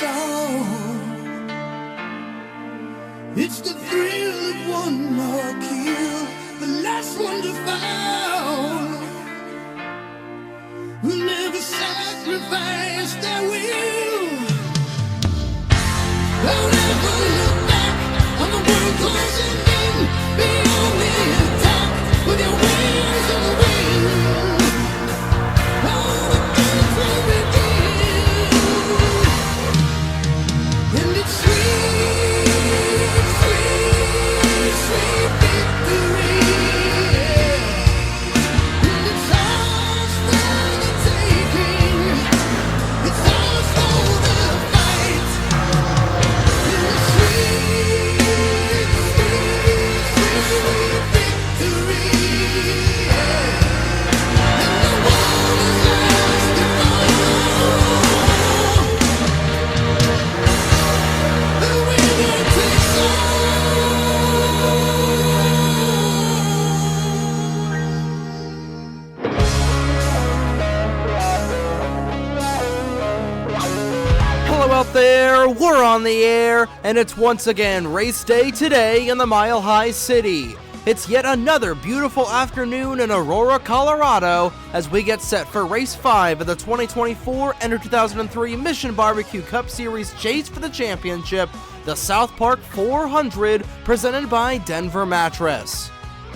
song. It's the thrill of one more kill, the last one to fall. Who never sacrifice their will. Don't ever look back on the world closing in. Be on the attack with your wings on the wind. All the things will begin. And it's sweet, sweet, sweet victory. And it's ours for the taking. It's ours for the fight. And it's sweet, sweet, sweet victory. And the war is ours to fall. The winner takes all. Hello out there, we're on the air, and it's once again race day today in the Mile High City. It's yet another beautiful afternoon in Aurora, Colorado, as we get set for race 5 of the 2024 NR2003 Mission BBQ Cup Series Chase for the Championship, the South Park 400, presented by Denver Mattress.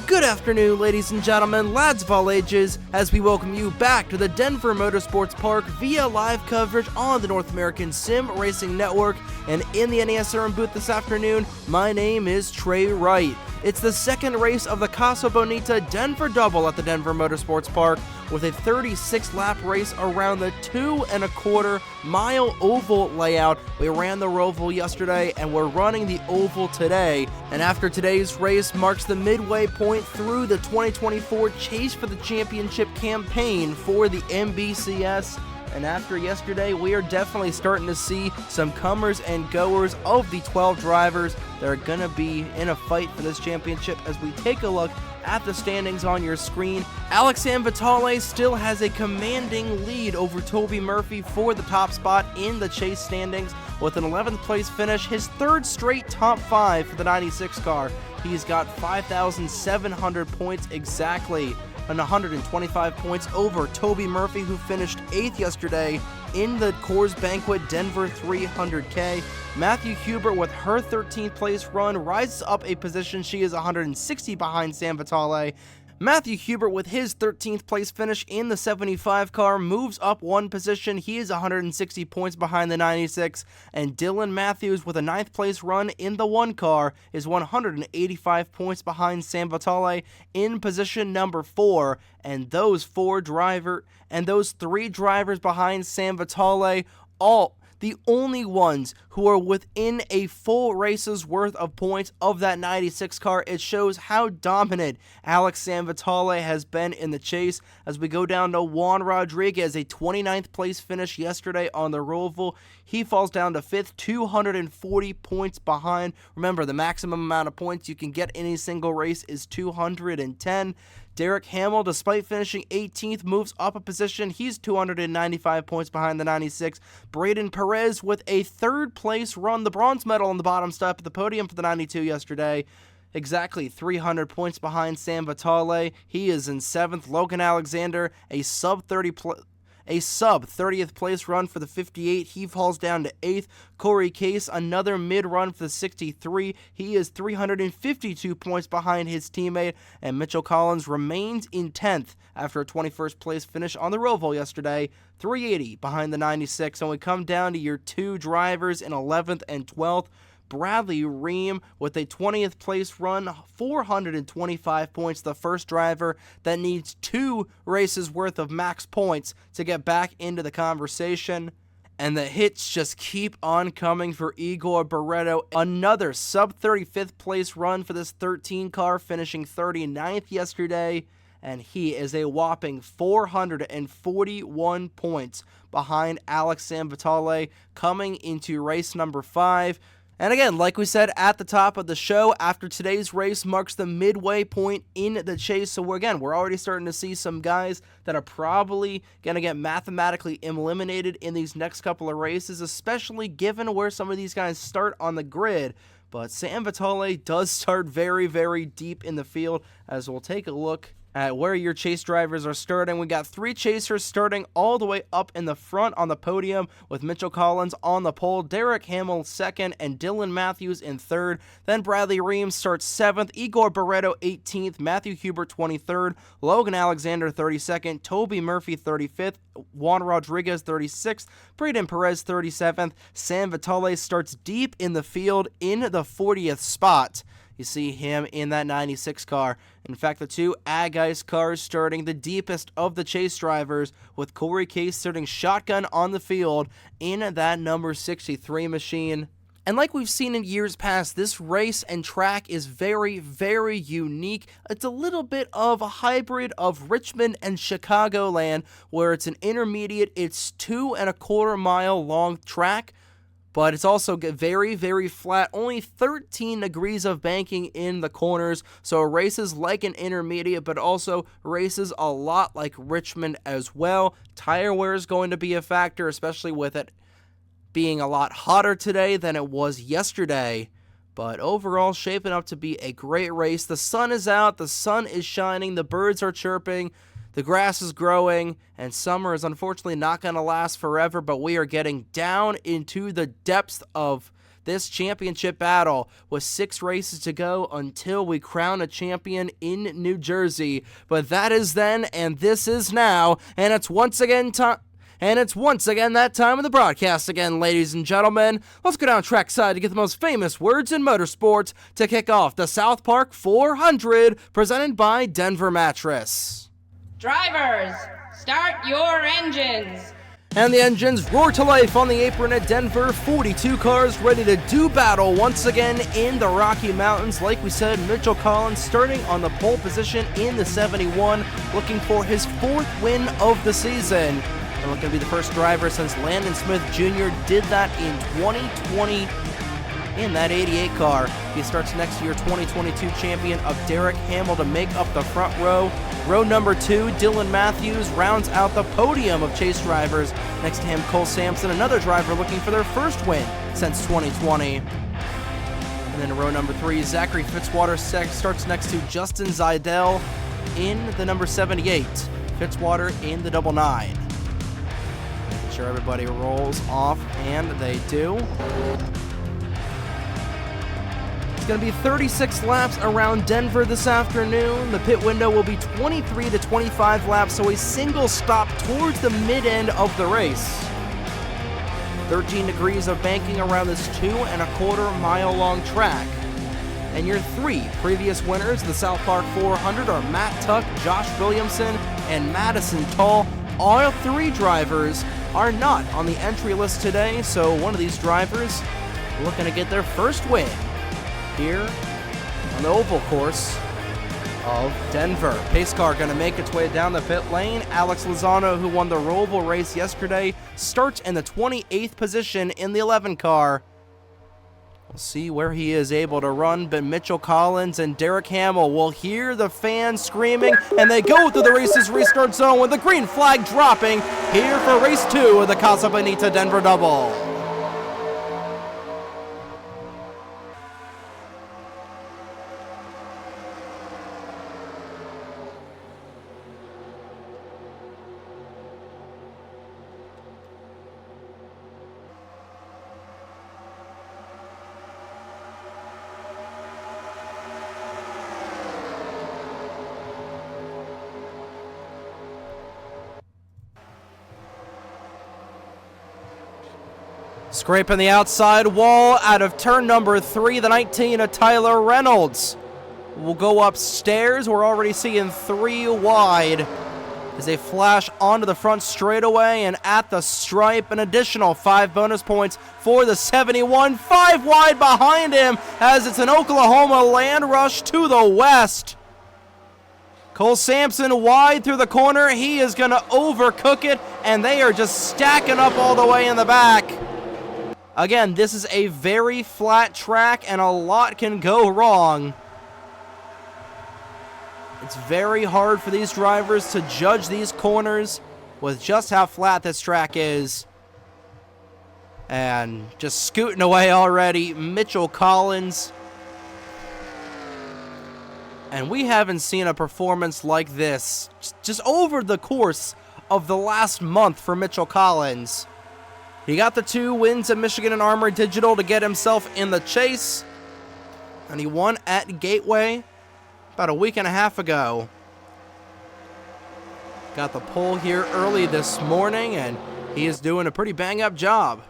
Good afternoon, ladies and gentlemen, lads of all ages, as we welcome you back to the Denver Motorsports Park via live coverage on the North American Sim Racing Network. And in the NASRM booth this afternoon, my name is Trey Wright. It's the second race of the Casa Bonita Denver Double at the Denver Motorsports Park, with a 36-lap race around the 2.25-mile oval layout. We ran the Roval yesterday, and we're running the oval today. And after today's race marks the midway point through the 2024 Chase for the Championship campaign for the MBCS. And after yesterday, we are definitely starting to see some comers and goers of the 12 drivers that are going to be in a fight for this championship. As we take a look at the standings on your screen, Alex Vitale still has a commanding lead over Toby Murphy for the top spot in the Chase standings with an 11th place finish, his third straight top 5 for the 96 car. He's got 5,700 points exactly, and 125 points over Toby Murphy, who finished 8th yesterday in the Coors Banquet Denver 300K. Matthew Huber, with her 13th place run, rises up a position. She is 160 behind Sam Vitale. Matthew Huber, with his 13th place finish in the 75 car, moves up one position. He is 160 points behind the 96, and Dylan Matthews, with a 9th place run in the 1 car, is 185 points behind Sam Vitale in position number 4. And those 3 drivers behind Sam Vitale, all the only ones who are within a full race's worth of points of that 96 car. It shows how dominant Alex Sam Vitale has been in the chase. As we go down to Juan Rodriguez, a 29th place finish yesterday on the Roval. He falls down to 5th, 240 points behind. Remember, the maximum amount of points you can get in a single race is 210. Derek Hamill, despite finishing 18th, moves up a position. He's 295 points behind the 96. Braden Perez, with a 3rd place run, the bronze medal on the bottom step of the podium for the 92 yesterday. Exactly 300 points behind Sam Vitale. He is in 7th. Logan Alexander, a sub 30th place run for the 58. He falls down to 8th. Corey Case, another mid run for the 63. He is 352 points behind his teammate. And Mitchell Collins remains in 10th after a 21st place finish on the Roval yesterday. 380 behind the 96. And we come down to your 2 drivers in 11th and 12th. Bradley Ream, with a 20th place run, 425 points, the first driver that needs 2 races worth of max points to get back into the conversation. And the hits just keep on coming for Igor Barreto. Another sub 35th place run for this 13 car, finishing 39th yesterday. And he is a whopping 441 points behind Alex Sam Vitale coming into race number 5. And again, like we said at the top of the show, after today's race marks the midway point in the chase. So we're already starting to see some guys that are probably going to get mathematically eliminated in these next couple of races, especially given where some of these guys start on the grid. But Sam Vitale does start very, very deep in the field, as we'll take a look at where your chase drivers are starting. We got 3 chasers starting all the way up in the front on the podium, with Mitchell Collins on the pole, Derek Hamill second, and Dylan Matthews in third. Then Bradley Reams starts 7th, Igor Barreto 18th, Matthew Hubert 23rd, Logan Alexander 32nd, Toby Murphy 35th, Juan Rodriguez 36th, Braden Perez 37th. Sam Vitale starts deep in the field in the 40th spot. You see him in that 96 car. In fact, the 2 Ag Ice cars starting the deepest of the chase drivers, with Corey Case starting shotgun on the field in that number 63 machine. And like we've seen in years past, this race and track is very, very unique. It's a little bit of a hybrid of Richmond and Chicagoland, where it's an intermediate, it's 2.25 mile long track, but it's also very, very flat, only 13 degrees of banking in the corners, so it races like an intermediate, but also races a lot like Richmond as well. Tire wear is going to be a factor, especially with it being a lot hotter today than it was yesterday. But overall, shaping up to be a great race. The sun is out, the sun is shining, the birds are chirping, the grass is growing, and summer is unfortunately not going to last forever, but we are getting down into the depths of this championship battle with 6 races to go until we crown a champion in New Jersey. But that is then, and this is now, and it's once again time. And it's once again that time of the broadcast again, ladies and gentlemen. Let's go down trackside to get the most famous words in motorsports to kick off the South Park 400, presented by Denver Mattress. Drivers, start your engines. And the engines roar to life on the apron at Denver. 42 cars ready to do battle once again in the Rocky Mountains. Like we said, Mitchell Collins starting on the pole position in the 71, looking for his 4th win of the season. And looking to be the first driver since Landon Smith Jr. did that in 2020 in that 88 car. He starts next to your 2022 champion of Derek Hamill to make up the front row. Row number 2, Dylan Matthews rounds out the podium of chase drivers. Next to him, Cole Sampson, another driver looking for their first win since 2020. And then in row number 3, Zachary Fitzwater starts next to Justin Zidell in the number 78. Fitzwater in the 99. Making sure everybody rolls off, and they do. It's going to be 36 laps around Denver this afternoon. The pit window will be 23 to 25 laps, so a single stop towards the mid-end of the race. 13 degrees of banking around this 2.25 mile long track. And your 3 previous winners of the South Park 400 are Matt Tuck, Josh Williamson, and Madison Tull. All 3 drivers are not on the entry list today, so one of these drivers looking to get their first win here on the oval course of Denver. Pace car going to make its way down the pit lane. Alex Lozano, who won the Roval race yesterday, starts in the 28th position in the 11 car. We'll see where he is able to run, but Mitchell Collins and Derek Hamill will hear the fans screaming, and they go through the race's restart zone with the green flag dropping here for race 2 of the Casa Bonita Denver Double. Scraping the outside wall out of turn number 3, the 19 of Tyler Reynolds. We'll go upstairs. We're already seeing 3 wide as they flash onto the front straightaway, and at the stripe, an additional 5 bonus points for the 71. 5 wide behind him as it's an Oklahoma land rush to the west. Cole Sampson wide through the corner. He is going to overcook it, and they are just stacking up all the way in the back. Again, this is a very flat track and a lot can go wrong. It's very hard for these drivers to judge these corners with just how flat this track is. And just scooting away already, Mitchell Collins. And we haven't seen a performance like this just over the course of the last month for Mitchell Collins. He got the 2 wins at Michigan and Armory Digital to get himself in the chase. And he won at Gateway about a week and a half ago. Got the pole here early this morning, and he is doing a pretty bang-up job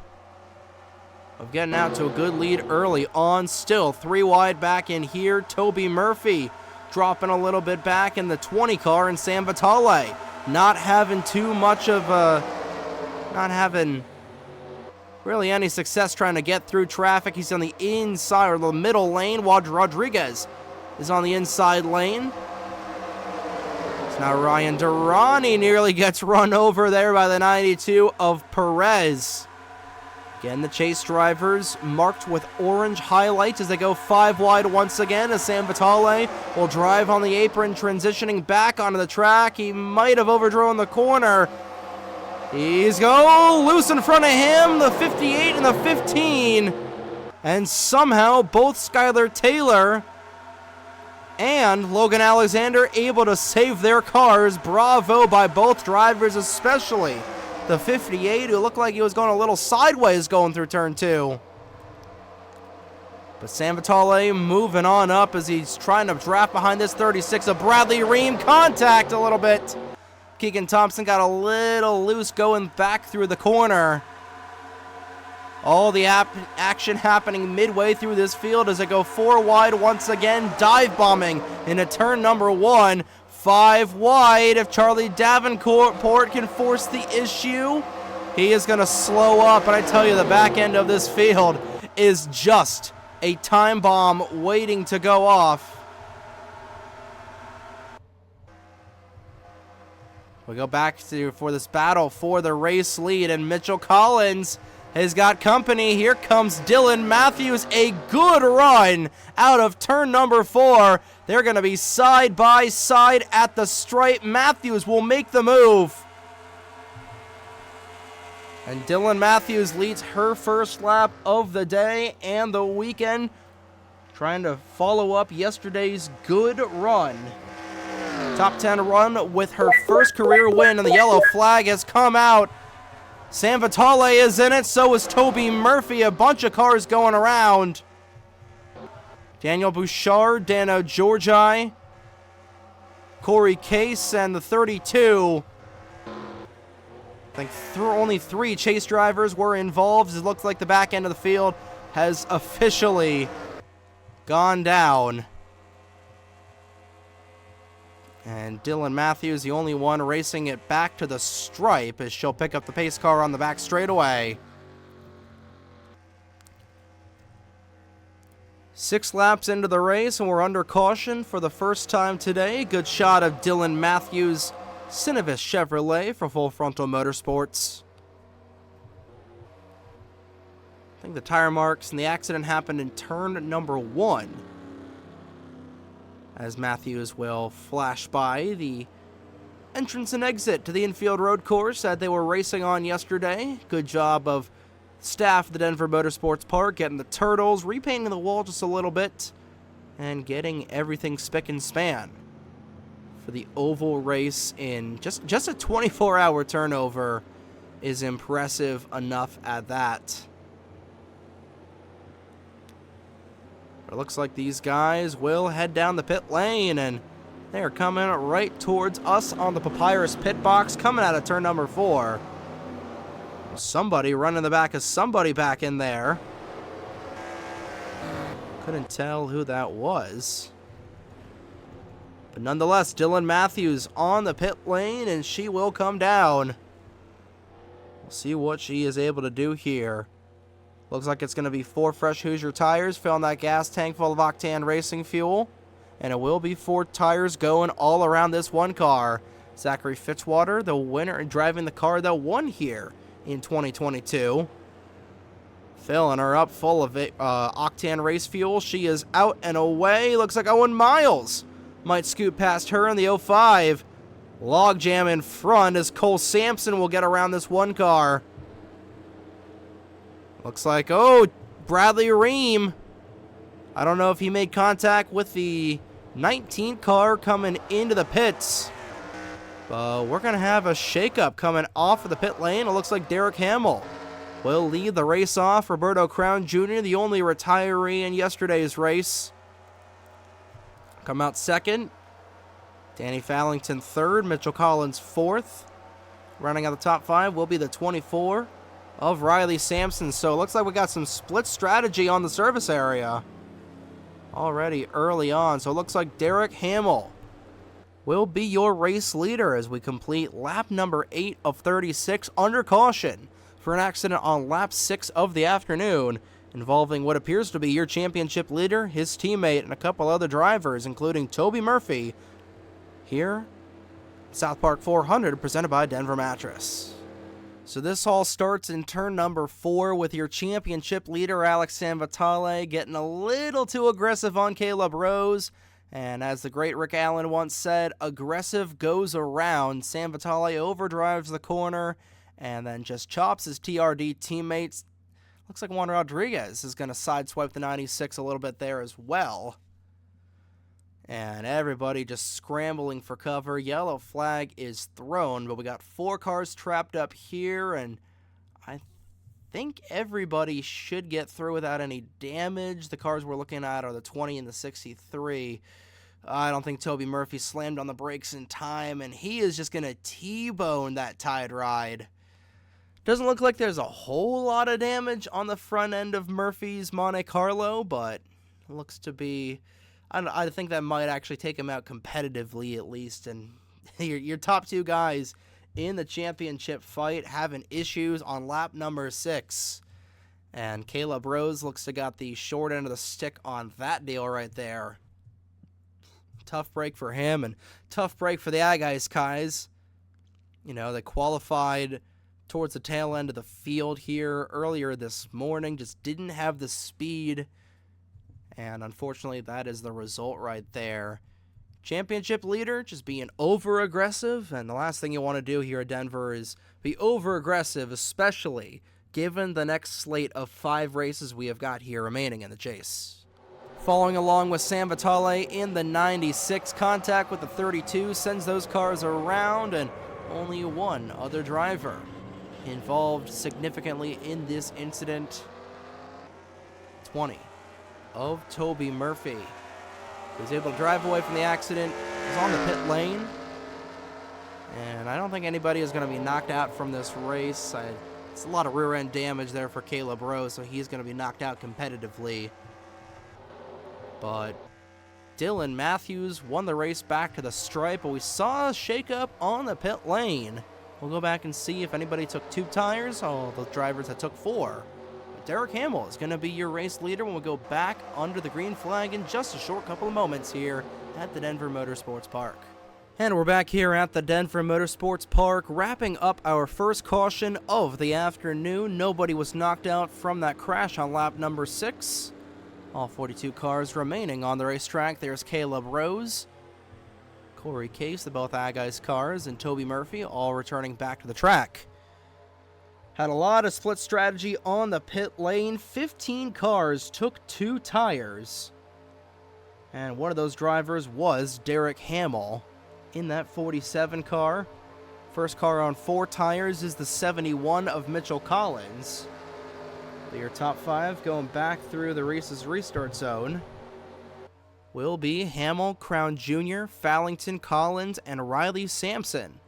of getting out to a good lead early on. Still 3 wide back in here. Toby Murphy dropping a little bit back in the 20 car, and Sam Vitale not having too much of a, not having really any success trying to get through traffic. He's on the inside or the middle lane, while Rodriguez is on the inside lane. So now Ryan Durrani nearly gets run over there by the 92 of Perez. Again, the chase drivers marked with orange highlights as they go 5 wide once again, as Sam Vitale will drive on the apron, transitioning back onto the track. He might have overdrawn the corner. He's going loose in front of him, the 58 and the 15. And somehow both Skylar Taylor and Logan Alexander able to save their cars. Bravo by both drivers, especially the 58, who looked like he was going a little sideways going through turn 2. But Sam Vitale moving on up as he's trying to draft behind this 36 of Bradley Ream. Contact a little bit. Keegan Thompson got a little loose going back through the corner. All the action happening midway through this field as they go 4 wide once again, dive bombing into turn number 1. 5 wide. If Charlie Davenport can force the issue, he is going to slow up. And I tell you, the back end of this field is just a time bomb waiting to go off. We go back for this battle for the race lead, and Mitchell Collins has got company. Here comes Dylan Matthews. A good run out of turn number 4. They're going to be side by side at the stripe. Matthews will make the move. And Dylan Matthews leads her first lap of the day and the weekend, trying to follow up yesterday's good run. Top 10 run with her first career win, and the yellow flag has come out. Sam Vitale is in it, so is Toby Murphy. A bunch of cars going around. Daniel Bouchard, Dano Georgi, Corey Case, and the 32. I think only 3 chase drivers were involved. It looks like the back end of the field has officially gone down. And Dylan Matthews, the only one racing it back to the stripe, as she'll pick up the pace car on the back straightaway. 6 laps into the race, and we're under caution for the first time today. Good shot of Dylan Matthews, Cinevis Chevrolet for Full Frontal Motorsports. I think the tire marks and the accident happened in turn number 1. As Matthews will flash by the entrance and exit to the infield road course that they were racing on yesterday. Good job of staff at the Denver Motorsports Park, getting the turtles, repainting the wall just a little bit, and getting everything spick and span for the oval race in just a 24-hour turnover is impressive enough at that. It looks like these guys will head down the pit lane, and they are coming right towards us on the Papyrus pit box, coming out of turn number 4. Somebody running the back of somebody back in there. Couldn't tell who that was. But nonetheless, Dylan Matthews on the pit lane, and she will come down. We'll see what she is able to do here. Looks like it's going to be 4 fresh Hoosier tires, filling that gas tank full of octane racing fuel. And it will be 4 tires going all around this one car. Zachary Fitzwater, the winner, and driving the car that won here in 2022. Filling her up full of octane race fuel. She is out and away. Looks like Owen Miles might scoot past her in the 05. Logjam in front as Cole Sampson will get around this one car. Looks like, oh, Bradley Ream. I don't know if he made contact with the 19 car coming into the pits. But we're going to have a shakeup coming off of the pit lane. It looks like Derek Hamill will lead the race off. Roberto Crown Jr., the only retiree in yesterday's race, come out second. Danny Fallington third. Mitchell Collins fourth. Running out the top 5 will be the 24 of Riley Sampson. So it looks like we got some split strategy on the service area already early on. So it looks like Derek Hamill will be your race leader as we complete lap number 8 of 36 under caution for an accident on lap 6 of the afternoon involving what appears to be your championship leader, his teammate, and a couple other drivers, including Toby Murphy, here South Park 400, presented by Denver Mattress. So this all starts in turn number 4 with your championship leader, Alex Sanvitale, getting a little too aggressive on Caleb Rose. And as the great Rick Allen once said, aggressive goes around. Sanvitale overdrives the corner and then just chops his TRD teammates. Looks like Juan Rodriguez is going to sideswipe the 96 a little bit there as well. And everybody just scrambling for cover. Yellow flag is thrown, but we got 4 cars trapped up here, and I think everybody should get through without any damage. The cars we're looking at are the 20 and the 63. I don't think Toby Murphy slammed on the brakes in time, and he is just going to T-bone that Tide Ride. Doesn't look like there's a whole lot of damage on the front end of Murphy's Monte Carlo, but looks to be... I think that might actually take him out competitively at least. And your top 2 guys in the championship fight having issues on lap number 6. And Caleb Rose looks to got the short end of the stick on that deal right there. Tough break for him and tough break for the guys. You know, they qualified towards the tail end of the field here earlier this morning. Just didn't have the speed. And unfortunately, that is the result right there. Championship leader just being over-aggressive. And the last thing you want to do here at Denver is be over-aggressive, especially given the next slate of 5 races we have got here remaining in the chase. Following along with Sanvitale in the 96, contact with the 32 sends those cars around, and only one other driver involved significantly in this incident. 20 of Toby Murphy, who's able to drive away from the accident, is on the pit lane, and I don't think anybody is going to be knocked out from this race. It's a lot of rear end damage there for Caleb Rose, so he's going to be knocked out competitively. But Dylan Matthews won the race back to the stripe, but we saw a shakeup on the pit lane. We'll go back and see if anybody took 2 tires, or the drivers that took 4. But Derek Hamill is going to be your race leader when we go back under the green flag in just a short couple of moments here at the Denver Motorsports Park. And we're back here at the Denver Motorsports Park, wrapping up our first caution of the afternoon. Nobody was knocked out from that crash on lap number 6. All 42 cars remaining on the racetrack. There's Caleb Rose, Corey Case, the both guys' cars, and Toby Murphy, all returning back to the track. Had a lot of split strategy on the pit lane. 15 cars took 2 tires. And one of those drivers was Derek Hamill in that 47 car. First car on 4 tires is the 71 of Mitchell Collins. Your top 5 going back through the race's restart zone will be Hamill, Crown Jr., Fallington, Collins, and Riley Sampson.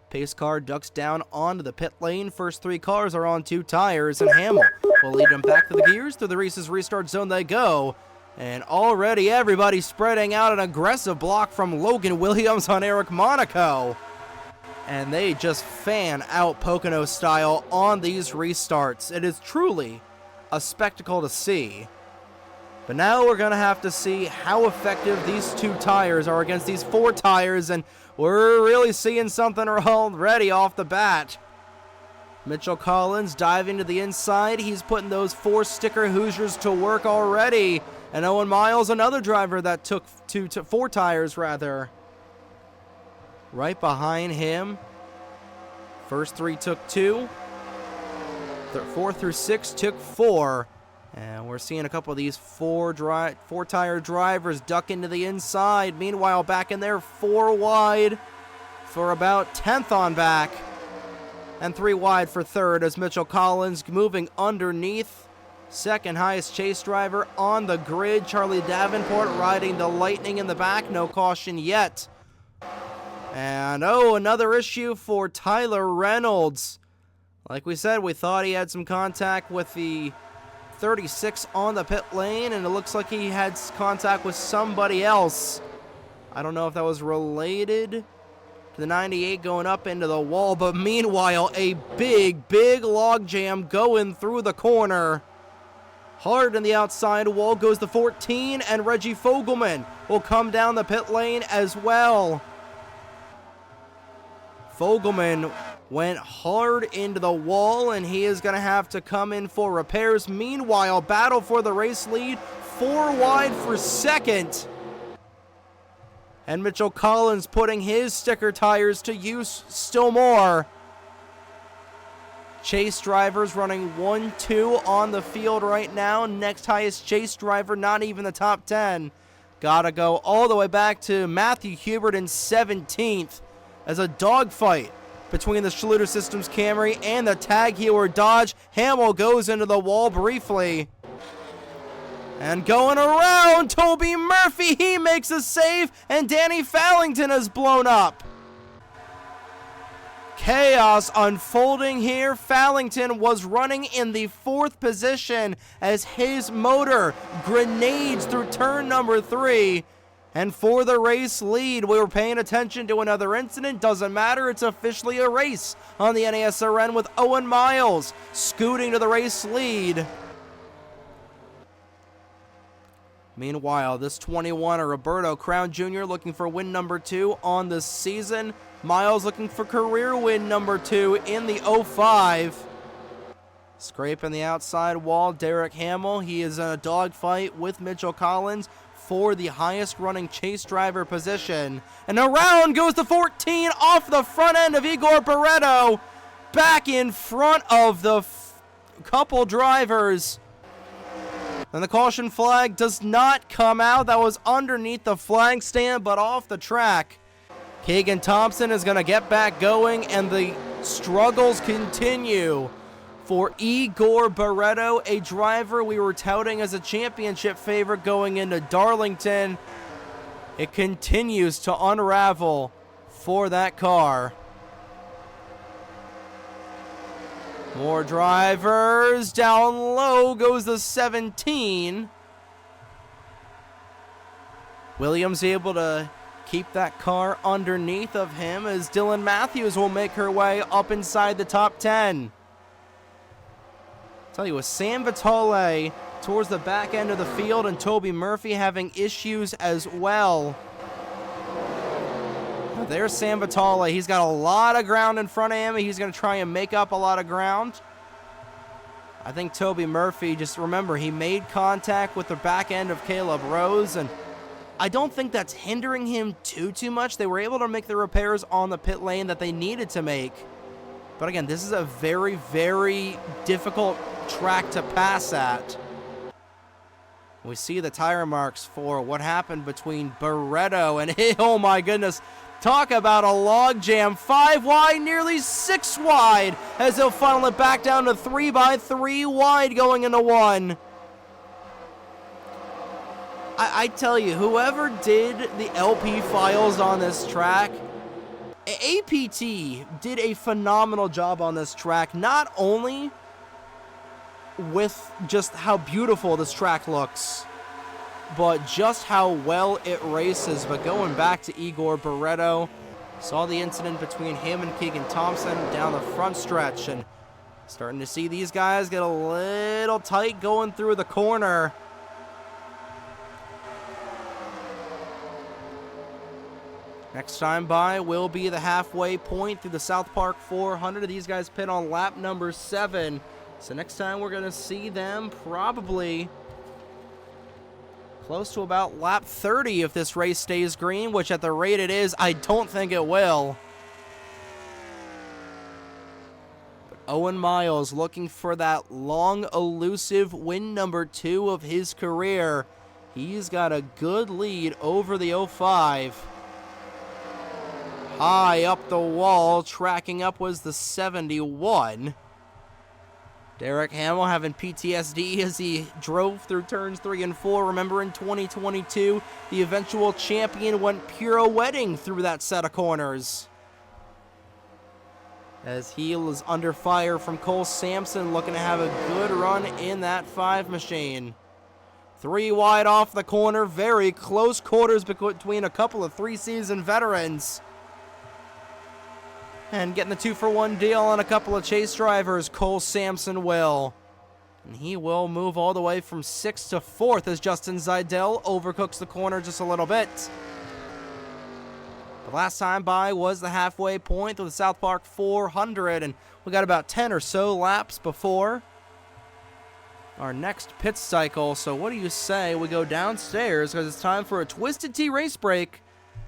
Pace car ducks down onto the pit lane. First 3 cars are on 2 tires, and Hamill will lead them back to the gears. Through the race's restart zone they go. And already everybody spreading out an aggressive block from Logan Williams on Eric Monaco. And they just fan out Pocono style on these restarts. It is truly a spectacle to see. But now we're going to have to see how effective these 2 tires are against these 4 tires, and we're really seeing something already off the bat. Mitchell Collins diving to the inside. He's putting those 4-sticker Hoosiers to work already. And Owen Miles, another driver that took 4 tires, rather. Right behind him. First 3 took 2. 4 through 6 took 4. And we're seeing a couple of these 4-tire drivers duck into the inside. Meanwhile, back in there, 4 wide for about 10th on back. And 3 wide for 3rd as Mitchell Collins moving underneath. Second highest chase driver on the grid. Charlie Davenport riding the Lightning in the back. No caution yet. And another issue for Tyler Reynolds. Like we said, we thought he had some contact with the 36 on the pit lane, and it looks like he had contact with somebody else. I don't know if that was related to the 98 going up into the wall, but meanwhile, a big log jam going through the corner. Hard in the outside wall goes the 14, and Reggie Fogelman will come down the pit lane as well. Fogelman went hard into the wall, and he is going to have to come in for repairs. Meanwhile, battle for the race lead, 4 wide for 2nd. And Mitchell Collins putting his sticker tires to use still more. Chase drivers running 1-2 on the field right now. Next highest chase driver, not even the top 10. Gotta go all the way back to Matthew Hubert in 17th. As a dogfight between the Schluter Systems Camry and the Tag Heuer Dodge. Hamill goes into the wall briefly. And going around, Toby Murphy, he makes a save, and Danny Fallington is blown up. Chaos unfolding here. Fallington was running in the 4th position as his motor grenades through turn number 3. And for the race lead, we were paying attention to another incident. Doesn't matter, it's officially a race on the NASRN with Owen Miles scooting to the race lead. Meanwhile, this 21, Roberto Crown Jr. looking for win number 2 on the season. Miles looking for career win number 2 in the 05. Scraping the outside wall, Derek Hamill. He is in a dogfight with Mitchell Collins for the highest running chase driver position. And around goes the 14 off the front end of Igor Barreto. Back in front of the couple drivers. And the caution flag does not come out. That was underneath the flag stand, but off the track. Keegan Thompson is going to get back going, and the struggles continue for Igor Barreto, a driver we were touting as a championship favorite going into Darlington. It continues to unravel for that car. More drivers. Down low goes the 17. Williams able to keep that car underneath of him as Dylan Matthews will make her way up inside the top 10. Tell you, with Sam Vitale towards the back end of the field and Toby Murphy having issues as well. Now there's Sam Vitale. He's got a lot of ground in front of him. He's going to try and make up a lot of ground. I think Toby Murphy, just remember, he made contact with the back end of Caleb Rose, and I don't think that's hindering him too much. They were able to make the repairs on the pit lane that they needed to make. But again, this is a very, very difficult track to pass at. We see the tire marks for what happened between Barreto and, oh my goodness, talk about a log jam. 5 wide, nearly 6 wide, as they'll funnel it back down to 3 by 3 wide going into 1. I tell you, whoever did the LP files on this track, APT did a phenomenal job on this track, not only with just how beautiful this track looks, but just how well it races. But going back to Igor Barreto, saw the incident between him and Keegan Thompson down the front stretch, and starting to see these guys get a little tight going through the corner. Next time by will be the halfway point through the South Park 400. These guys pit on lap number 7. So next time we're going to see them probably close to about lap 30 if this race stays green, which at the rate it is, I don't think it will. But Owen Miles looking for that long, elusive win number 2 of his career. He's got a good lead over the 05. High up the wall, tracking up was the 71. Derek Hamill having PTSD as he drove through turns 3 and 4. Remember in 2022, the eventual champion went pirouetting through that set of corners. As he is under fire from Cole Sampson, looking to have a good run in that 5 machine. 3 wide off the corner, very close quarters between a couple of 3-season veterans. And getting the 2-for-1 deal on a couple of chase drivers, Cole Sampson will. And he will move all the way from 6th to 4th as Justin Zeidel overcooks the corner just a little bit. The last time by was the halfway point of the South Park 400, and we got about 10 or so laps before our next pit cycle. So what do you say we go downstairs, because it's time for a Twisted Tea race break.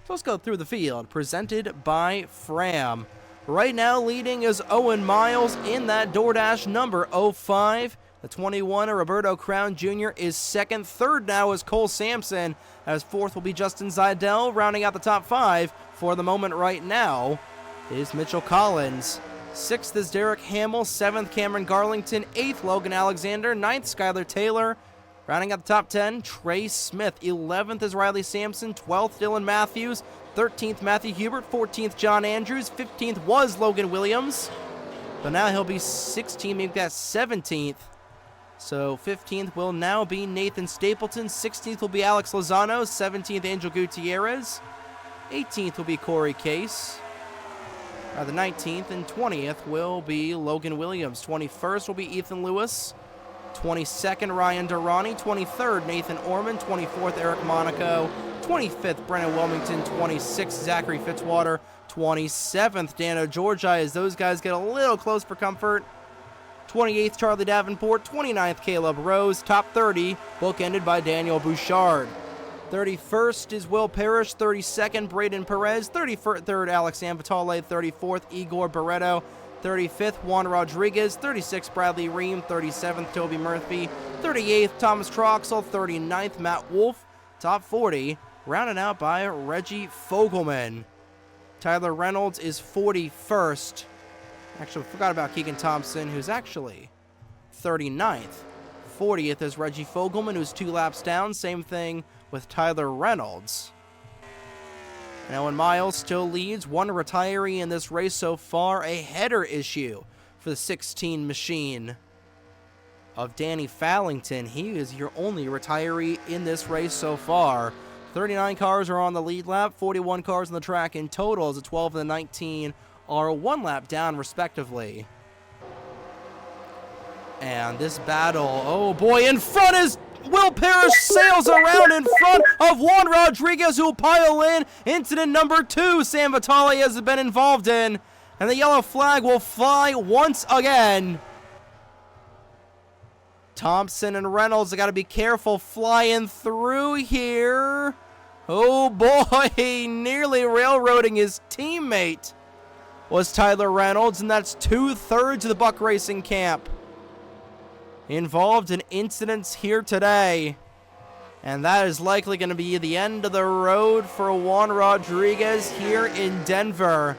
So let's go through the field, presented by Fram. Right now leading is Owen Miles in that DoorDash number 05. The 21, Roberto Crown Jr. is second. Third now is Cole Sampson, as fourth will be Justin Zeidel. Rounding out the top 5 for the moment right now is Mitchell Collins. 6th is Derek Hamill. 7th, Cameron Garlington. 8th, Logan Alexander. 9th, Skylar Taylor. Rounding out the top 10, Trey Smith. 11th is Riley Sampson. 12th, Dylan Matthews. 13th, Matthew Hubert. 14th, John Andrews. 15th was Logan Williams. But now he'll be 16th, maybe that's 17th. So 15th will now be Nathan Stapleton. 16th will be Alex Lozano. 17th, Angel Gutierrez. 18th will be Corey Case. The 19th and 20th will be Logan Williams. 21st will be Ethan Lewis. 22nd, Ryan Durrani. 23rd, Nathan Orman. 24th, Eric Monaco. 25th, Brennan Wilmington. 26th, Zachary Fitzwater. 27th, Dano Georgia, as those guys get a little close for comfort. 28th, Charlie Davenport. 29th, Caleb Rose. Top 30, bookended by Daniel Bouchard. 31st is Will Parrish. 32nd, Braden Perez. 33rd, Alex Ambitale. 34th, Igor Barreto. 35th, Juan Rodriguez. 36th, Bradley Ream. 37th, Toby Murphy. 38th, Thomas Troxel. 39th, Matt Wolf. Top 40, rounded out by Reggie Fogelman. Tyler Reynolds is 41st. Actually, forgot about Keegan Thompson, who's actually 39th. 40th is Reggie Fogelman, who's 2 laps down. Same thing with Tyler Reynolds. And Owen Miles still leads. 1 retiree in this race so far. A header issue for the 16 machine of Danny Fallington. He is your only retiree in this race so far. 39 cars are on the lead lap. 41 cars on the track in total, as the 12 and the 19 are 1 lap down respectively. And this battle, oh boy, in front is Will Parrish. Sails around in front of Juan Rodriguez, who will pile in. Incident number 2, Sam Vitale has been involved in. And the yellow flag will fly once again. Thompson and Reynolds have got to be careful flying through here. Oh boy, nearly railroading his teammate was Tyler Reynolds, and that's 2/3 of the Buck Racing camp involved in incidents here today. And that is likely going to be the end of the road for Juan Rodriguez here in Denver.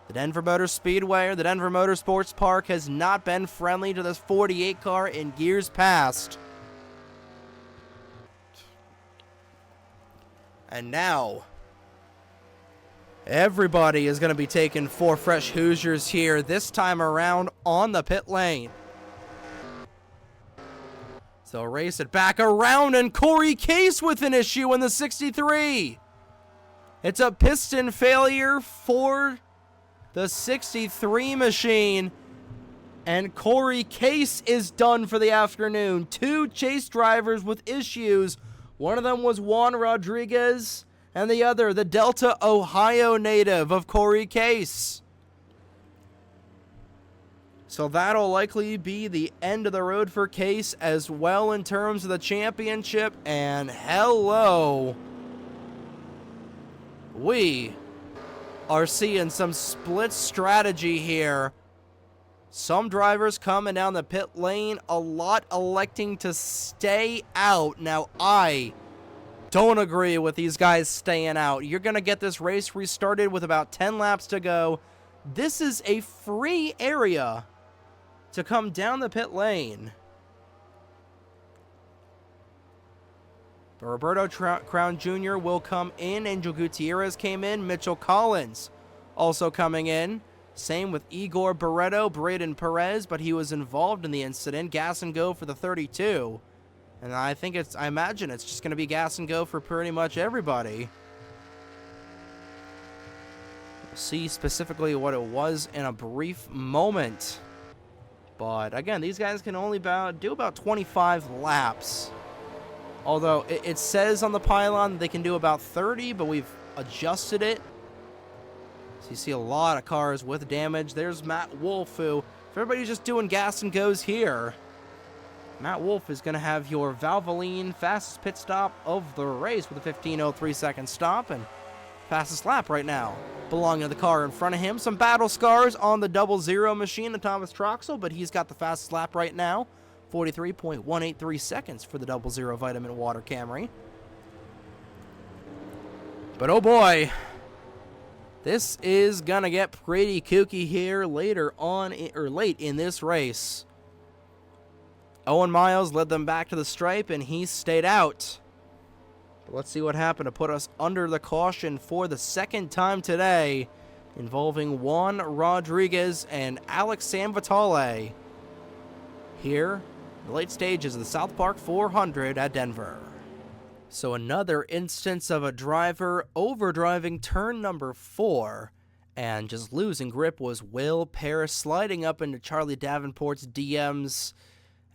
The Denver Motor Speedway, or the Denver Motorsports Park, has not been friendly to this 48 car in years past. And now, everybody is going to be taking 4 fresh Hoosiers here, this time around on the pit lane. So race it back around, and Corey Case with an issue in the 63. It's a piston failure for the 63 machine, and Corey Case is done for the afternoon. 2 chase drivers with issues. One of them was Juan Rodriguez. and the other, the Delta, Ohio native of Corey Case. So that'll likely be the end of the road for Case as well in terms of the championship. And hello, we are seeing some split strategy here. Some drivers coming down the pit lane, a lot electing to stay out. Now, I don't agree with these guys staying out. You're going to get this race restarted with about 10 laps to go. This is a free area to come down the pit lane. Roberto Crown Jr. will come in. Angel Gutierrez came in. Mitchell Collins also coming in. Same with Igor Barreto, Braden Perez, but he was involved in the incident. Gas and go for the 32. And I imagine it's just going to be gas and go for pretty much everybody. We'll see specifically what it was in a brief moment. But again, these guys can only do about 25 laps. Although it says on the pylon they can do about 30, but we've adjusted it. So you see a lot of cars with damage. There's Matt Wolf, who, if everybody's just doing gas and goes here, Matt Wolf is going to have your Valvoline fastest pit stop of the race with a 15:03 second stop and fastest lap right now, belonging to the car in front of him. Some battle scars on the 00 machine, the Thomas Troxel, but he's got the fastest lap right now. 43.183 seconds for the 00 Vitamin Water Camry. But oh boy, this is gonna get pretty kooky here later on, or late in this race. Owen Miles led them back to the stripe and he stayed out. But let's see what happened to put us under the caution for the second time today, involving Juan Rodriguez and Alex Sanvitale here in the late stages of the South Park 400 at Denver. So another instance of a driver overdriving turn number 4 and just losing grip was Will Parrish sliding up into Charlie Davenport's DMs,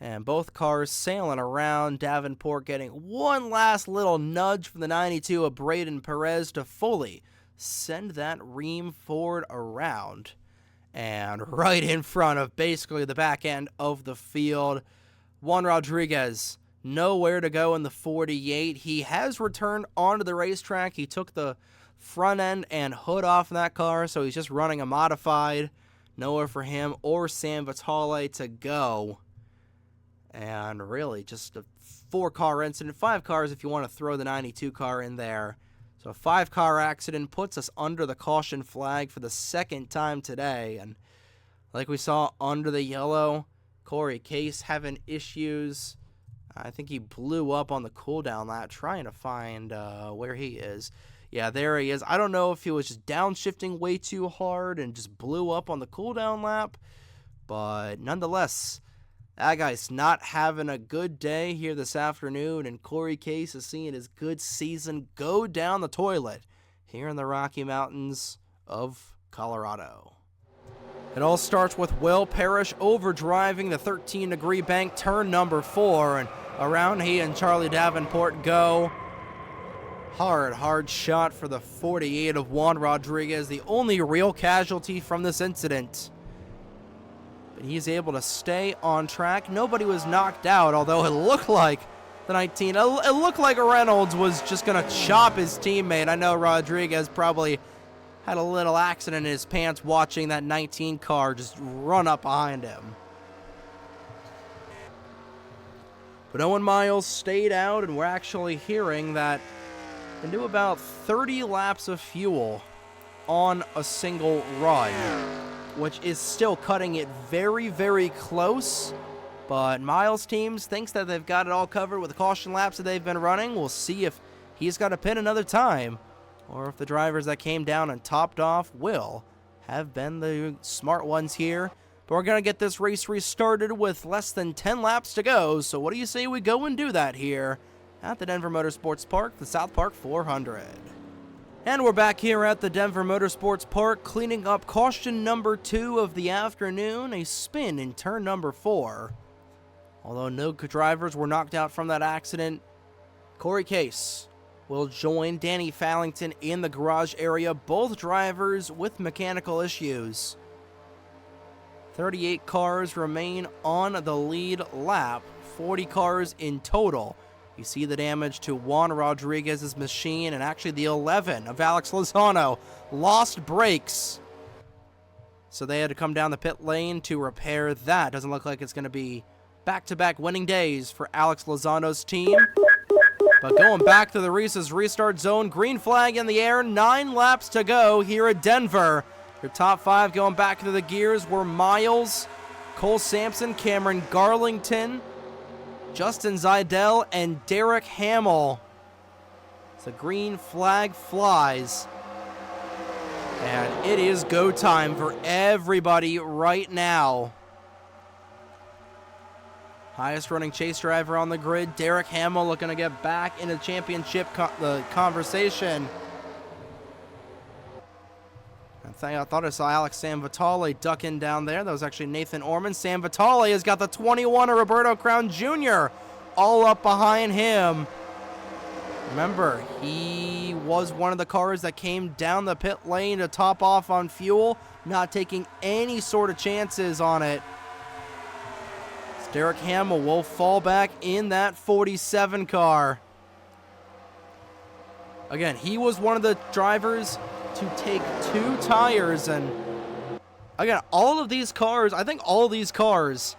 and both cars sailing around. Davenport getting one last little nudge from the 92 of Braden Perez to fully send that ream forward around and right in front of basically the back end of the field. Juan Rodriguez, nowhere to go in the 48. He has returned onto the racetrack. He took the front end and hood off in that car, so he's just running a modified. Nowhere for him or Sam Vitale to go. And really just a 4-car incident. 5 cars if you want to throw the 92 car in there. So a 5-car accident puts us under the caution flag for the second time today. And like we saw under the yellow, Corey Case having issues. I think he blew up on the cooldown lap trying to find where he is. Yeah, there he is. I don't know if he was just downshifting way too hard and just blew up on the cooldown lap. But nonetheless, that guy's not having a good day here this afternoon, and Corey Case is seeing his good season go down the toilet here in the Rocky Mountains of Colorado. It all starts with Will Parrish overdriving the 13-degree bank turn number 4, and around he and Charlie Davenport go. Hard shot for the 48 of Juan Rodriguez, the only real casualty from this incident. But he's able to stay on track. Nobody was knocked out, although it looked like the 19, it looked like Reynolds was just going to chop his teammate. I know Rodriguez probably had a little accident in his pants watching that 19 car just run up behind him. But Owen Miles stayed out, and we're actually hearing that they do about 30 laps of fuel on a single run, which is still cutting it very, very close. But Miles' teams thinks that they've got it all covered with the caution laps that they've been running. We'll see if he's got to pit another time, or if the drivers that came down and topped off will have been the smart ones here. But we're going to get this race restarted with less than 10 laps to go. So what do you say we go and do that here at the Denver Motorsports Park, the South Park 400. And we're back here at the Denver Motorsports Park, cleaning up caution number 2 of the afternoon, a spin in turn number 4. Although no drivers were knocked out from that accident, Corey Case will join Danny Fallington in the garage area, both drivers with mechanical issues. 38 cars remain on the lead lap, 40 cars in total. You see the damage to Juan Rodriguez's machine, and actually the 11 of Alex Lozano lost brakes. So they had to come down the pit lane to repair that. Doesn't look like it's going to be back-to-back winning days for Alex Lozano's team. But going back to the Reese's restart zone, green flag in the air, 9 laps to go here at Denver. Your top 5 going back to the gears were Miles, Cole Sampson, Cameron Garlington, Justin Zeidel, and Derek Hamill. The green flag flies. And it is go time for everybody right now. Highest running chase driver on the grid, Derek Hamill, looking to get back into the championship conversation. I thought I saw Alex Sanvitale ducking down there. That was actually Nathan Orman. Sanvitale has got the 21 of Roberto Crown Jr. all up behind him. Remember, he was one of the cars that came down the pit lane to top off on fuel, not taking any sort of chances on it. Derek Hamill will fall back in that 47 car. Again, he was one of the drivers to take 2 tires, and again, all of these cars, I think all of these cars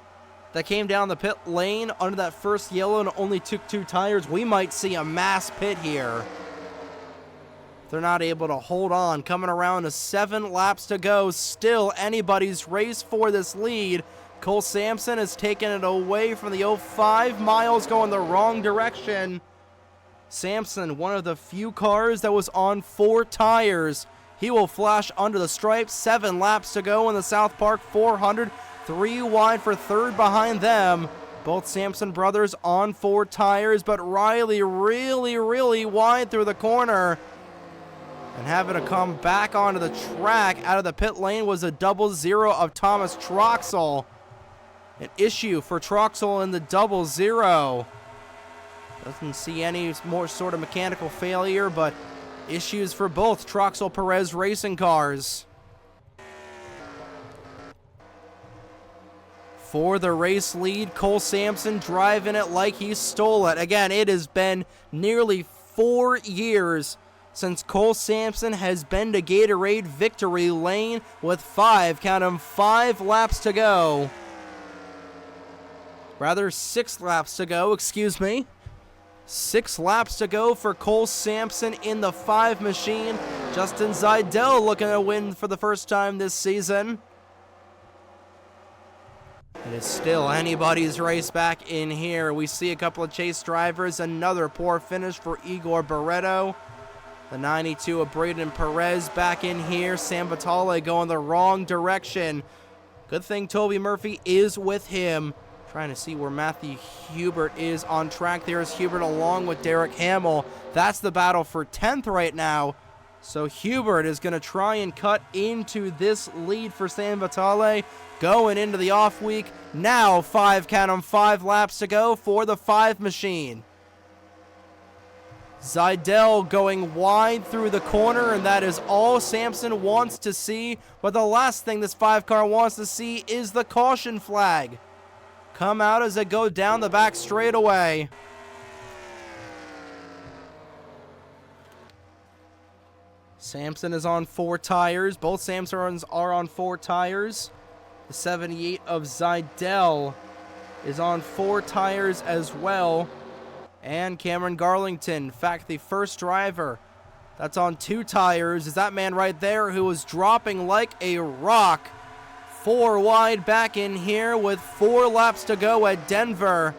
that came down the pit lane under that first yellow and only took 2 tires, we might see a mass pit here. They're not able to hold on. Coming around to 7 laps to go, still anybody's race for this lead. Cole Sampson has taken it away from the 05. Miles going the wrong direction. Sampson, one of the few cars that was on 4 tires. He will flash under the stripes. 7 laps to go in the South Park 400. 3 wide for third behind them. Both Sampson brothers on 4 tires, but Riley really wide through the corner. And having to come back onto the track out of the pit lane was a 00 of Thomas Troxel. An issue for Troxel in the 00. Doesn't see any more sort of mechanical failure, but issues for both Troxel Perez racing cars. For the race lead, Cole Sampson driving it like he stole it. Again, it has been nearly 4 years since Cole Sampson has been to Gatorade victory lane with 5 laps to go. Rather, 6 laps to go, excuse me. 6 laps to go for Cole Sampson in the 5 machine. Justin Zeidel looking to win for the first time this season. It is still anybody's race back in here. We see a couple of chase drivers. Another poor finish for Igor Barreto. The 92 of Braden Perez back in here. Sam Vitale going the wrong direction. Good thing Toby Murphy is with him. Trying to see where Matthew Hubert is on track. There's Hubert along with Derek Hamill. That's the battle for 10th right now. So Hubert is going to try and cut into this lead for San Vitale going into the off week. Now 5 laps to go for the 5 machine. Zeidel going wide through the corner, and that is all Sampson wants to see. But the last thing this 5 car wants to see is the caution flag come out as they go down the back straightaway. Sampson is on 4 tires. Both Sampsons are on 4 tires. The 78 of Zeidel is on 4 tires as well. And Cameron Garlington, in fact, the first driver that's on 2 tires, is that man right there who was dropping like a rock. 4 wide back in here with 4 laps to go at Denver.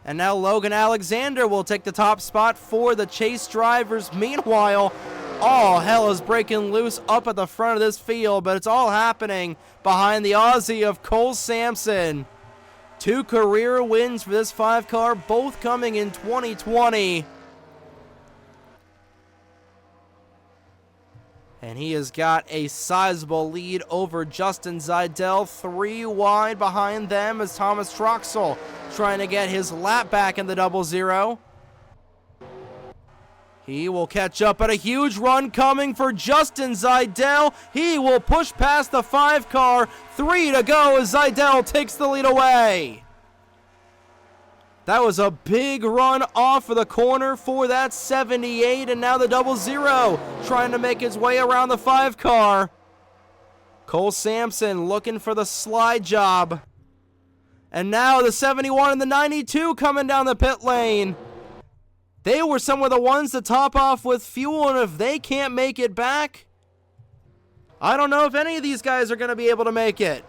And now Logan Alexander will take the top spot for the chase drivers. Meanwhile, all hell is breaking loose up at the front of this field, but it's all happening behind the Aussie of Cole Sampson. 2 career wins for this 5 car, both coming in 2020. And he has got a sizable lead over Justin Zeidel. 3 wide behind them as Thomas Troxel trying to get his lap back in the 00. He will catch up, but a huge run coming for Justin Zeidel. He will push past the 5 car. 3 to go as Zeidel takes the lead away. That was a big run off of the corner for that 78, and now the 00 trying to make his way around the 5 car. Cole Sampson looking for the slide job. And now the 71 and the 92 coming down the pit lane. They were some of the ones to top off with fuel, and if they can't make it back, I don't know if any of these guys are going to be able to make it.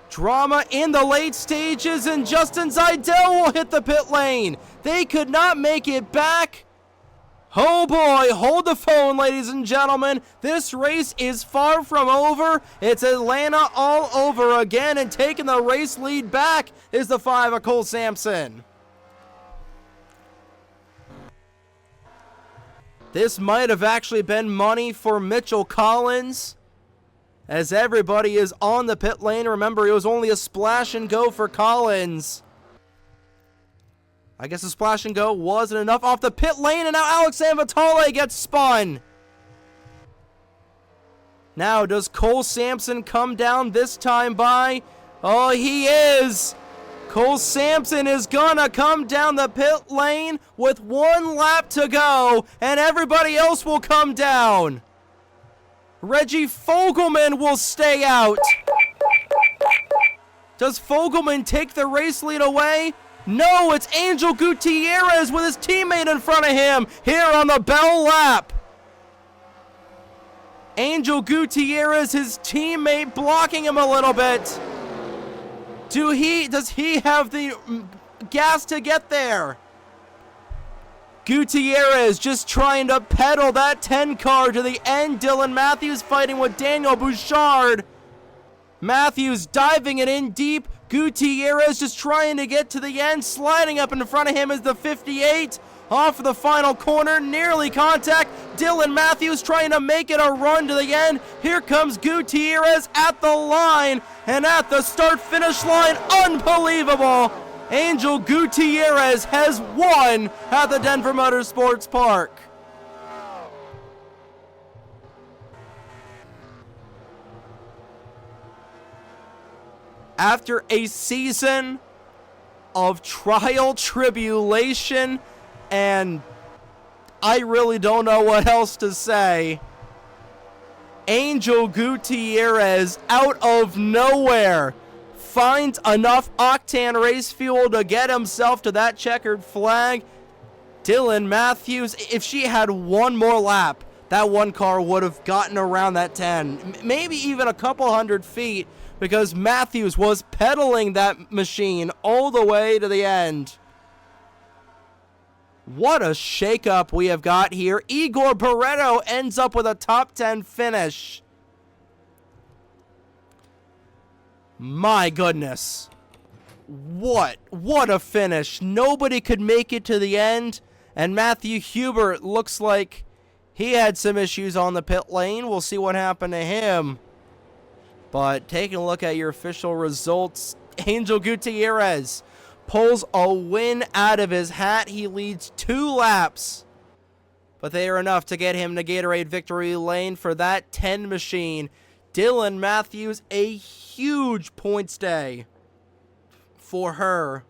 Drama in the late stages, and Justin Zeidel will hit the pit lane. They could not make it back. Oh boy, hold the phone, ladies and gentlemen. This race is far from over. It's Atlanta all over again, and taking the race lead back is the 5 of Cole Sampson. This might have actually been money for Mitchell Collins, as everybody is on the pit lane. Remember, it was only a splash and go for Collins. I guess the splash and go wasn't enough off the pit lane, and now Alex Vitale gets spun. Now, does Cole Sampson come down this time by? Oh, he is. Cole Sampson is gonna come down the pit lane with 1 lap to go, and everybody else will come down. Reggie Fogelman will stay out. Does Fogelman take the race lead away? No, it's Angel Gutierrez with his teammate in front of him here on the Bell lap. Angel Gutierrez, his teammate, blocking him a little bit. Does he have the gas to get there? Gutierrez just trying to pedal that 10 car to the end. Dylan Matthews fighting with Daniel Bouchard. Matthews diving it in deep. Gutierrez just trying to get to the end. Sliding up in front of him is the 58. Off of the final corner, nearly contact. Dylan Matthews trying to make it a run to the end. Here comes Gutierrez at the line and at the start-finish line. Unbelievable. Angel Gutierrez has won at the Denver Motorsports Park. After a season of trial tribulation, and I really don't know what else to say, Angel Gutierrez, out of nowhere, finds enough octane race fuel to get himself to that checkered flag. Dylan Matthews, if she had one more lap, that 1 car would have gotten around that 10, maybe even a couple hundred feet, because Matthews was pedaling that machine all the way to the end. What a shakeup we have got here. Igor Barreto ends up with a top 10 finish. My goodness. What a finish. Nobody could make it to the end, and Matthew Hubert looks like he had some issues on the pit lane. We'll see what happened to him. But taking a look at your official results, Angel Gutierrez pulls a win out of his hat. He leads 2 laps, but they are enough to get him to Gatorade Victory Lane for that 10 machine. Dylan Matthews, a huge points day for her.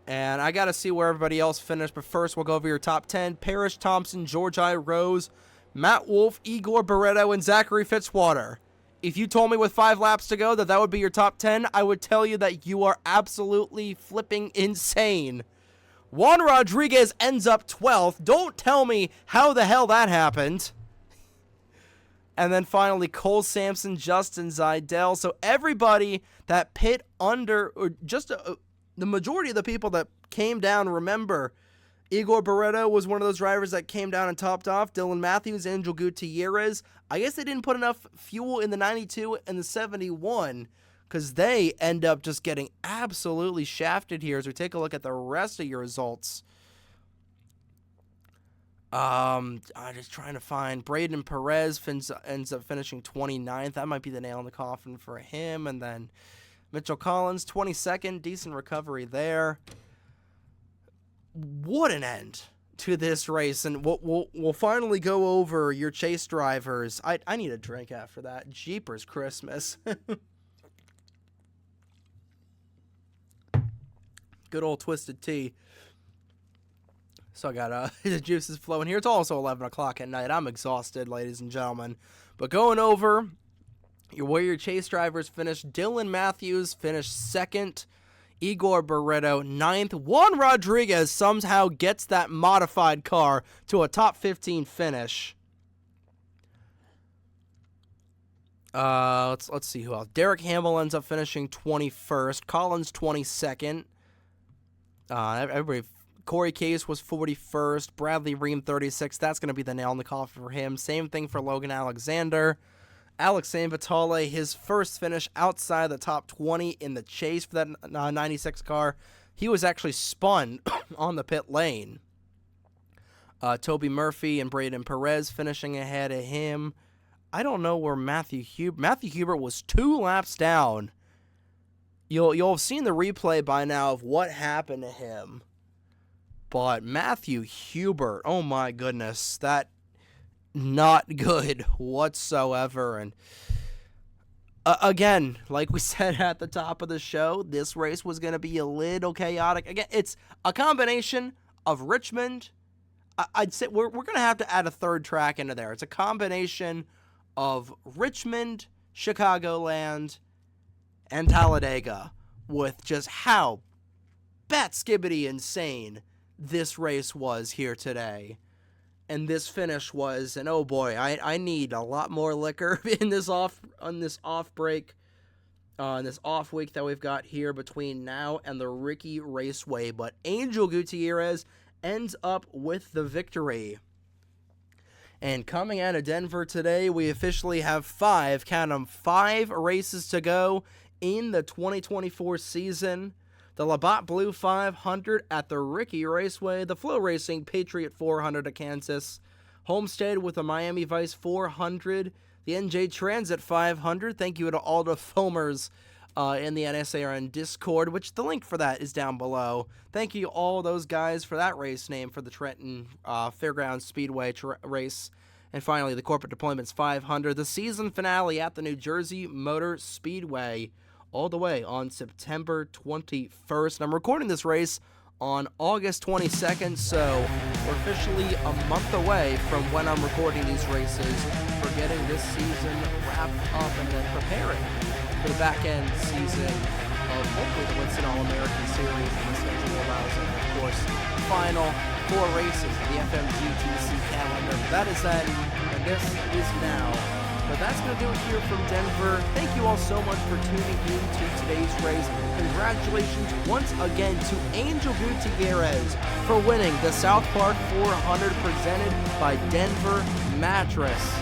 And I got to see where everybody else finished, but first we'll go over your top 10. Parrish Thompson, George I. Rose, Matt Wolf, Igor Barreto, and Zachary Fitzwater. If you told me with 5 laps to go that would be your top 10, I would tell you that you are absolutely flipping insane. Juan Rodriguez ends up 12th. Don't tell me how the hell that happened. And then finally, Cole Sampson, Justin Zeidel. So everybody that pit under, or just the majority of the people that came down, remember, Igor Barreto was one of those drivers that came down and topped off. Dylan Matthews, Angel Gutierrez. I guess they didn't put enough fuel in the 92 and the 71 because they end up just getting absolutely shafted here as we take a look at the rest of your results. I'm just trying to find Braden Perez ends up finishing 29th. That might be the nail in the coffin for him. And then Mitchell Collins, 22nd. Decent recovery there. What an end to this race, and we'll finally go over your chase drivers. I need a drink after that. Jeepers Christmas. Good old twisted tea. So I got the juices flowing here. It's also 11 o'clock at night. I'm exhausted, ladies and gentlemen. But going over where your chase drivers finished, Dylan Matthews finished second. Igor Barreto, 9th. Juan Rodriguez somehow gets that modified car to a top 15 finish. Let's see who else. Derek Hamill ends up finishing 21st. Collins, 22nd. Corey Case was 41st. Bradley Ream, 36th. That's going to be the nail in the coffin for him. Same thing for Logan Alexander. Alex Sanvitale, his first finish outside the top 20 in the chase for that 96 car. He was actually spun on the pit lane. Toby Murphy and Braden Perez finishing ahead of him. I don't know where Matthew Hubert was 2 laps down. You'll have seen the replay by now of what happened to him. But Matthew Hubert, oh my goodness, that not good whatsoever. And again, like we said at the top of the show, this race was going to be a little chaotic. Again, it's a combination of Richmond. I'd say we're going to have to add a third track into there. It's a combination of Richmond, Chicagoland, and Talladega, with just how bat-skibbity insane this race was here today. And this finish was, and oh boy, I need a lot more liquor in this off break, in this off week that we've got here between now and the Ricky Raceway. But Angel Gutierrez ends up with the victory. And coming out of Denver today, we officially have 5 races to go in the 2024 season. The Labatt Blue 500 at the Ricky Raceway, the Flow Racing Patriot 400 at Kansas, Homestead with the Miami Vice 400, the NJ Transit 500. Thank you to all the foamers in the NSARN Discord, which the link for that is down below. Thank you all those guys for that race name for the Trenton Fairgrounds Speedway race. And finally, the Corporate Deployments 500, the season finale at the New Jersey Motor Speedway, all the way on September 21st. And I'm recording this race on August 22nd, so we're officially a month away from when I'm recording these races for getting this season wrapped up and then preparing for the back-end season of hopefully the Winston All-American Series and the schedule allows it. Of course, the final 4 races of the FMGTC calendar. That is then, and this is now. But that's going to do it here from Denver. Thank you all so much for tuning in to today's race. Congratulations once again to Angel Gutierrez for winning the South Park 400 presented by Denver Mattress.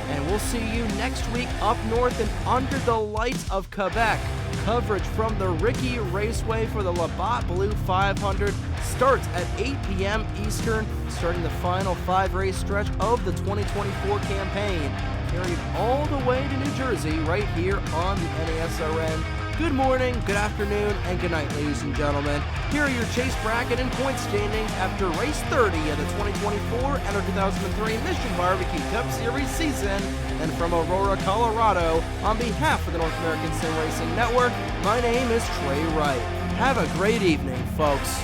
And we'll see you next week up north and under the lights of Quebec. Coverage from the Ricky Raceway for the Labatt Blue 500 starts at 8 p.m. Eastern, starting the final 5-race stretch of the 2024 campaign. Carried all the way to New Jersey right here on the NASRN. Good morning, good afternoon, and good night, ladies and gentlemen. Here are your chase bracket and point standings after race 30 of the 2024 NR 2003 Mission Barbecue Cup Series season. And from Aurora, Colorado, on behalf of the North American Sim Racing Network, my name is Trey Wright. Have a great evening, folks.